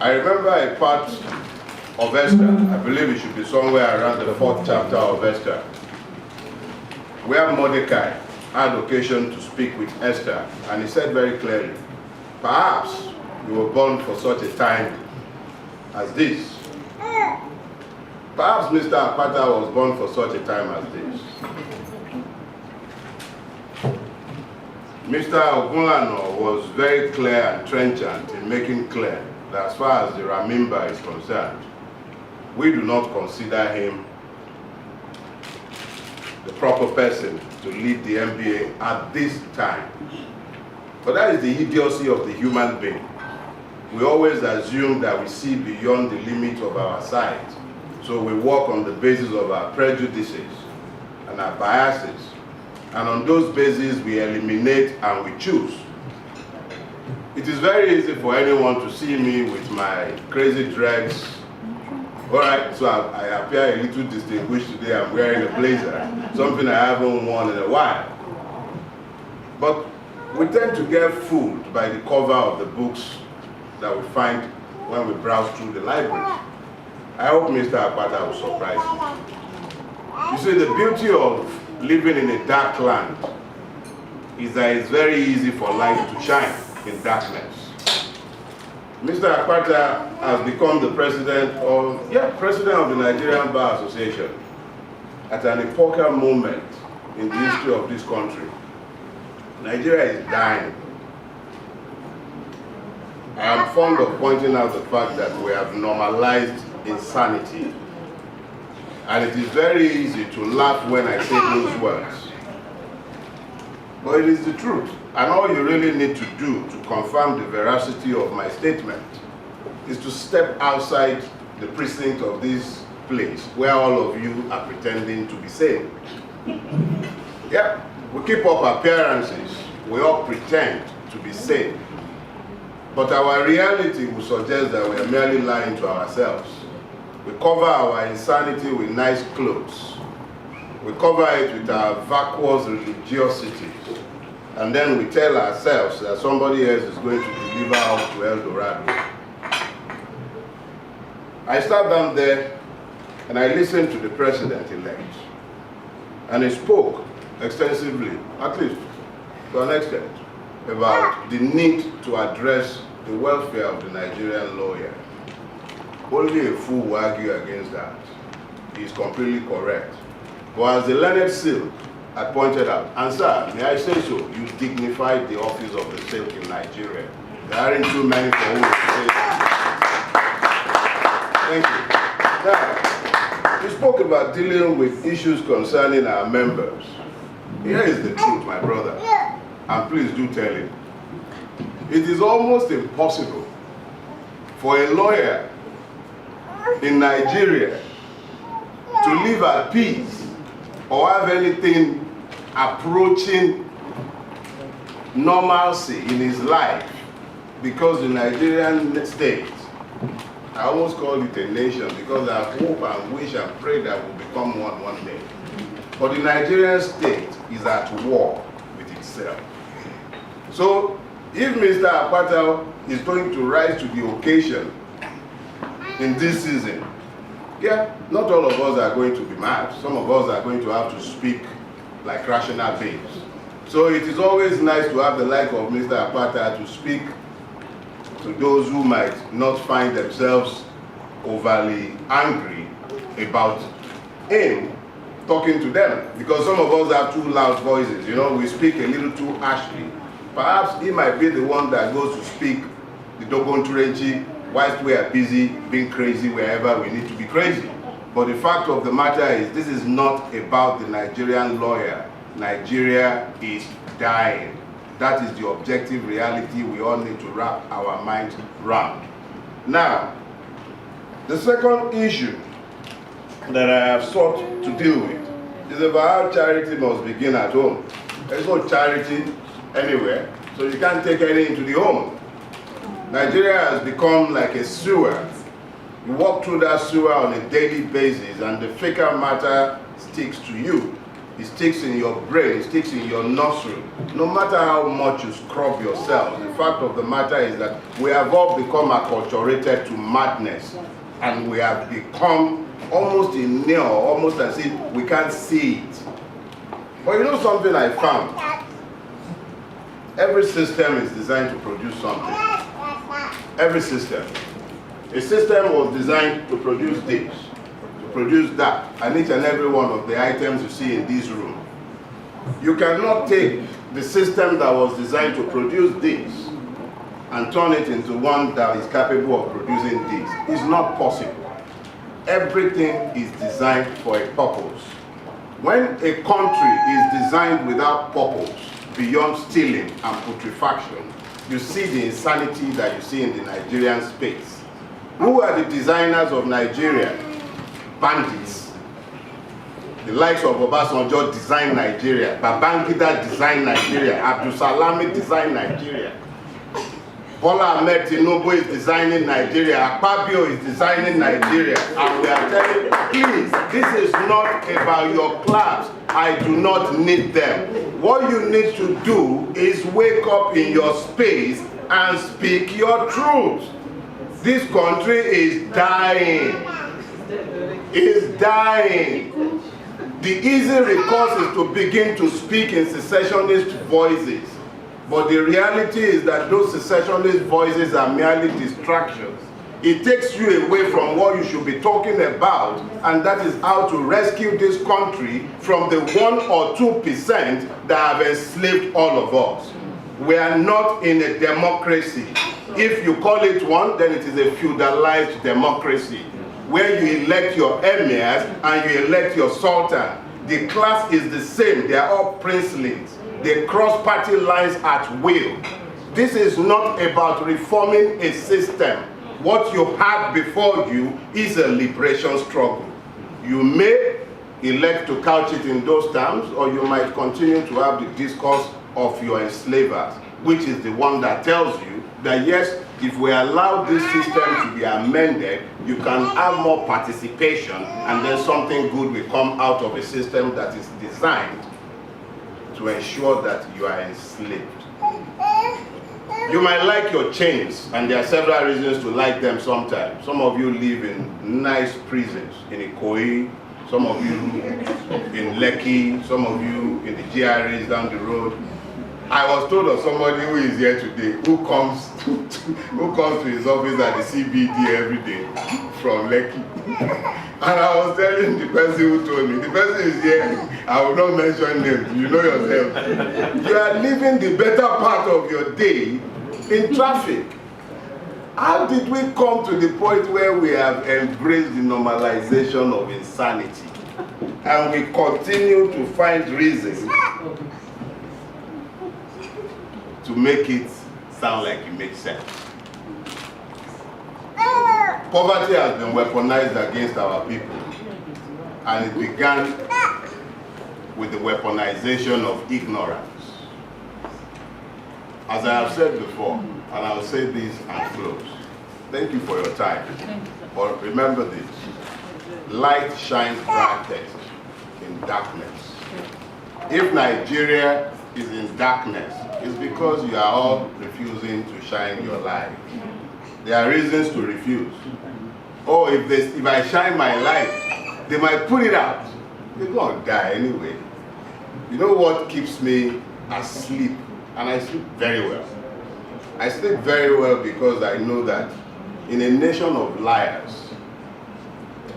I remember a part of Esther, I believe it should be somewhere around the 4th chapter of Esther, where Mordecai had occasion to speak with Esther, and he said very clearly, perhaps you were born for such a time as this. Perhaps Mr. Akpata was born for such a time as this. Mr. Ogunlano was very clear and trenchant in making clear that as far as the Ramimba is concerned, we do not consider him the proper person to lead the NBA at this time. But that is the idiocy of the human being. We always assume that we see beyond the limit of our sight. So we work on the basis of our prejudices and our biases. And on those bases, we eliminate and we choose. It is very easy for anyone to see me with my crazy dreads. All right, so I appear a little distinguished today. I'm wearing a blazer, something I haven't worn in a while. But we tend to get fooled by the cover of the books that we find when we browse through the libraries. I hope Mr. Akpata will surprise you. You see, the beauty of living in a dark land is that it's very easy for light to shine in darkness. Mr. Akpata has become the president of the Nigerian Bar Association at an epochal moment in the history of this country. Nigeria is dying. I am fond of pointing out the fact that we have normalized insanity. And it is very easy to laugh when I say those words. But it is the truth. And all you really need to do to confirm the veracity of my statement is to step outside the precinct of this place where all of you are pretending to be sane. Yeah, we keep up appearances. We all pretend to be sane. But our reality will suggest that we are merely lying to ourselves. We cover our insanity with nice clothes. We cover it with our vacuous religiosity. And then we tell ourselves that somebody else is going to deliver us to El Dorado. I sat down there and I listened to the president-elect. And he spoke extensively, at least to an extent, about the need to address the welfare of the Nigerian lawyer. Only a fool will argue against that. He is completely correct. But as the learned silk had pointed out, and sir, may I say so, you dignified the office of the silk in Nigeria. There aren't too many for whom to say that. Thank you. Now, you spoke about dealing with issues concerning our members. Here is the truth, my brother, and please do tell it. It is almost impossible for a lawyer in Nigeria to live at peace or have anything approaching normalcy in his life because the Nigerian state, I almost call it a nation because I hope and wish and pray that we'll become one day. But the Nigerian state is at war with itself. So if Mr. Akpata is going to rise to the occasion in this season, yeah, not all of us are going to be mad. Some of us are going to have to speak like rational beings. So it is always nice to have the like of Mr. Akpata to speak to those who might not find themselves overly angry about him talking to them. Because some of us have too loud voices, you know, we speak a little too harshly. Perhaps he might be the one that goes to speak the Dogon Turenchi whilst we are busy being crazy wherever we need to be crazy. But the fact of the matter is, this is not about the Nigerian lawyer. Nigeria is dying. That is the objective reality we all need to wrap our minds around. Now, the second issue that I have sought to deal with is about how charity must begin at home. There's no charity anywhere, so you can't take any into the home. Nigeria has become like a sewer. You walk through that sewer on a daily basis and the fecal matter sticks to you. It sticks in your brain, it sticks in your nostril. No matter how much you scrub yourself, the fact of the matter is that we have all become acculturated to madness. And we have become almost inept, almost as if we can't see it. But you know something I found? Every system is designed to produce something. Every system. A system was designed to produce this, to produce that, and each and every one of the items you see in this room. You cannot take the system that was designed to produce this and turn it into one that is capable of producing this. It's not possible. Everything is designed for a purpose. When a country is designed without purpose, beyond stealing and putrefaction, you see the insanity that you see in the Nigerian space. Who are the designers of Nigeria? Bandits. The likes of Obasanjo designed Nigeria. Babangida designed Nigeria. Abdul Salami designed Nigeria. Bola Ahmed Tinubu is designing Nigeria. Akpabio is designing Nigeria. And we are telling you, please, this is not about your class. I do not need them. What you need to do is wake up in your space and speak your truth. This country is dying. It's dying. The easy recourse is to begin to speak in secessionist voices. But the reality is that those secessionist voices are merely distractions. It takes you away from what you should be talking about, and that is how to rescue this country from the 1 or 2% that have enslaved all of us. We are not in a democracy. If you call it one, then it is a feudalized democracy, where you elect your emirs and you elect your sultan. The class is the same. They are all princelings. They cross party lines at will. This is not about reforming a system. What you have before you is a liberation struggle. You may elect to couch it in those terms, or you might continue to have the discourse of your enslavers, which is the one that tells you that yes, if we allow this system to be amended, you can have more participation, and then something good will come out of a system that is designed to ensure that you are enslaved. You might like your chains, and there are several reasons to like them sometimes. Some of you live in nice prisons, in Ikoyi, some of you in Lekki, some of you in the GRAs down the road. I was told of somebody who is here today, who comes to his office at the CBD every day from Lekki. And I was telling the person who told me, the person is here, I will not mention names, you know yourself. You are living the better part of your day in traffic. How did we come to the point where we have embraced the normalization of insanity? And we continue to find reasons to make it sound like it makes sense. Poverty has been weaponized against our people, and it began with the weaponization of ignorance. As I have said before, and I'll say this and close, thank you for your time. But remember this, light shines brightest in darkness. If Nigeria is in darkness, it's because you are all refusing to shine your light. There are reasons to refuse. Oh, if I shine my light, they might put it out. They're going to die anyway. You know what keeps me asleep? And I sleep very well. I sleep very well because I know that in a nation of liars,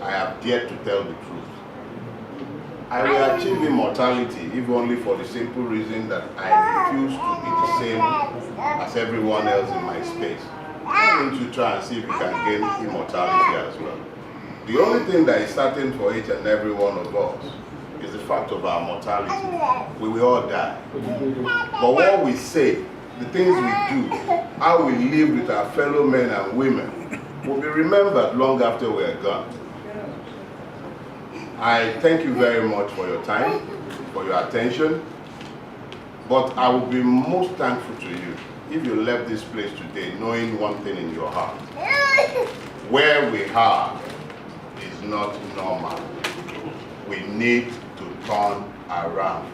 I have dared to tell the truth. I will achieve immortality, if only for the simple reason that I refuse to be the same as everyone else in my space. I'm going to try and see if we can gain immortality as well. The only thing that is certain for each and every one of us is the fact of our mortality. We will all die. But what we say, the things we do, how we live with our fellow men and women, will be remembered long after we are gone. I thank you very much for your time, for your attention, but I will be most thankful to you if you left this place today knowing one thing in your heart. Where we are is not normal. We need to turn around.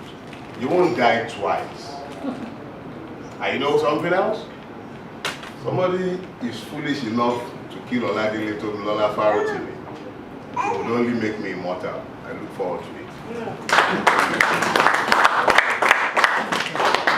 You won't die twice. And you know something else? Somebody is foolish enough to kill Dele Farotimi. It would only make me immortal. I look forward to it.